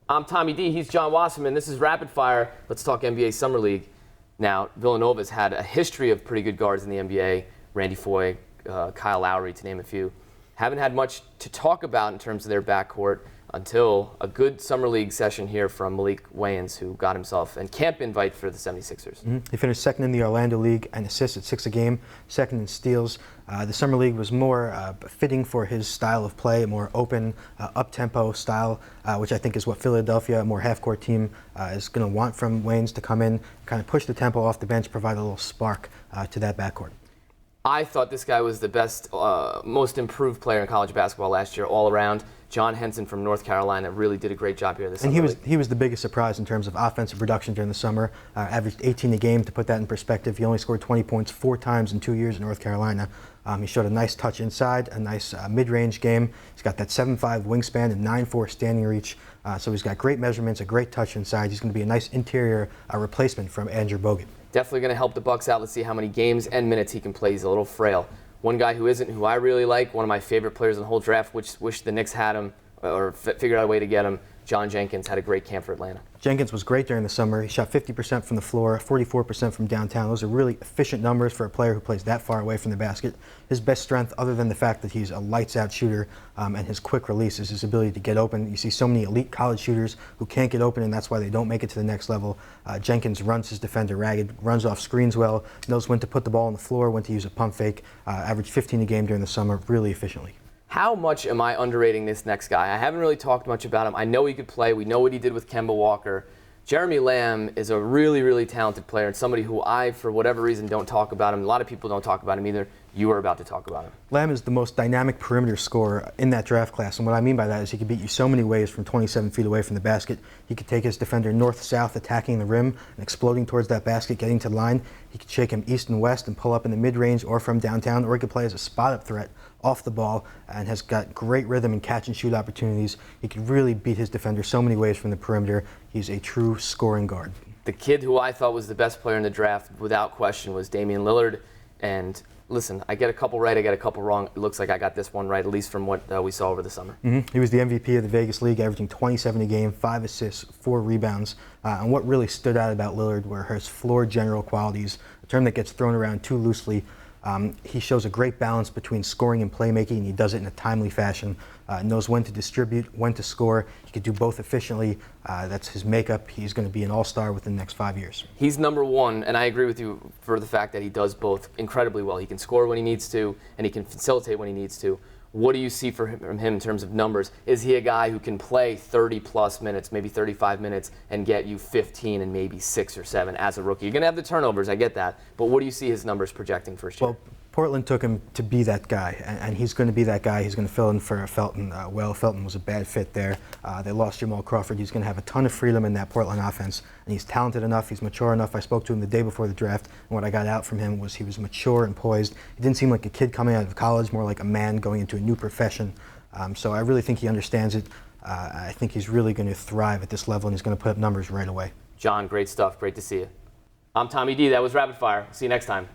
I'm Tommy D. He's John Wasserman. This is Rapid Fire. Let's talk NBA Summer League. Now, Villanova's had a history of pretty good guards in the NBA. Randy Foye, Kyle Lowry, to name a few. Haven't had much to talk about in terms of their backcourt until a good Summer League session here from Malik Wayans, who got himself a camp invite for the 76ers. He finished second in the Orlando League and assists at 6 a game, second in steals. The Summer League was more fitting for his style of play, a more open, up-tempo style, which I think is what Philadelphia, a more half-court team, is going to want from Wayans to come in, kind of push the tempo off the bench, provide a little spark to that backcourt. I thought this guy was the best, most improved player in college basketball last year, all around. John Henson from North Carolina really did a great job here this summer. And he was the biggest surprise in terms of offensive production during the summer. Averaged 18 a game. To put that in perspective, he only scored 20 points 4 times in 2 years in North Carolina. He showed a nice touch inside, a nice mid-range game. He's got that 7'5" wingspan and 9'4" standing reach. So he's got great measurements, a great touch inside. He's going to be a nice interior replacement from Andrew Bogut. Definitely going to help the Bucks out. Let's see how many games and minutes he can play. He's a little frail. One guy who isn't, who I really like, one of my favorite players in the whole draft, which wish the Knicks had him or figured out a way to get him, John Jenkins, had a great camp for Atlanta. Jenkins was great during the summer. He shot 50% from the floor, 44% from downtown. Those are really efficient numbers for a player who plays that far away from the basket. His best strength, other than the fact that he's a lights-out shooter and his quick release, is his ability to get open. You see so many elite college shooters who can't get open, and that's why they don't make it to the next level. Jenkins runs his defender ragged, runs off screens well, knows when to put the ball on the floor, when to use a pump fake, averaged 15 a game during the summer, really efficiently. How much am I underrating this next guy? I haven't really talked much about him. I know he could play. We know what he did with Kemba Walker. Jeremy Lamb is a really, really talented player and somebody who I, for whatever reason, don't talk about him. A lot of people don't talk about him either. You are about to talk about him. Lamb is the most dynamic perimeter scorer in that draft class, and what I mean by that is he can beat you so many ways from 27 feet away from the basket. He could take his defender north-south, attacking the rim and exploding towards that basket, getting to the line. He could shake him east and west and pull up in the mid-range or from downtown, or he could play as a spot-up threat off the ball and has got great rhythm and catch-and-shoot opportunities. He could really beat his defender so many ways from the perimeter. He's a true scoring guard. The kid who I thought was the best player in the draft, without question, was Damian Lillard. And listen, I get a couple right, I get a couple wrong. It looks like I got this one right, at least from what we saw over the summer. He was the MVP of the Vegas League, averaging 27 a game, 5 assists, 4 rebounds. And what really stood out about Lillard were his floor general qualities, a term that gets thrown around too loosely. He shows a great balance between scoring and playmaking, and he does it in a timely fashion. Knows when to distribute, when to score. He can do both efficiently. That's his makeup. He's going to be an all-star within the next 5 years. He's number one, and I agree with you for the fact that he does both incredibly well. He can score when he needs to, and he can facilitate when he needs to. What do you see from him in terms of numbers? Is he a guy who can play 30-plus minutes, maybe 35 minutes, and get you 15 and maybe 6 or 7 as a rookie? You're going to have the turnovers, I get that, but what do you see his numbers projecting first year? Well, Portland took him to be that guy, and he's going to be that guy. He's going to fill in for Felton. Felton was a bad fit there. They lost Jamal Crawford. He's going to have a ton of freedom in that Portland offense, and he's talented enough. He's mature enough. I spoke to him the day before the draft, and what I got out from him was he was mature and poised. He didn't seem like a kid coming out of college, more like a man going into a new profession. So I really think he understands it. I think he's really going to thrive at this level, and he's going to put up numbers right away. John, great stuff. Great to see you. I'm Tommy D. That was Rapid Fire. See you next time.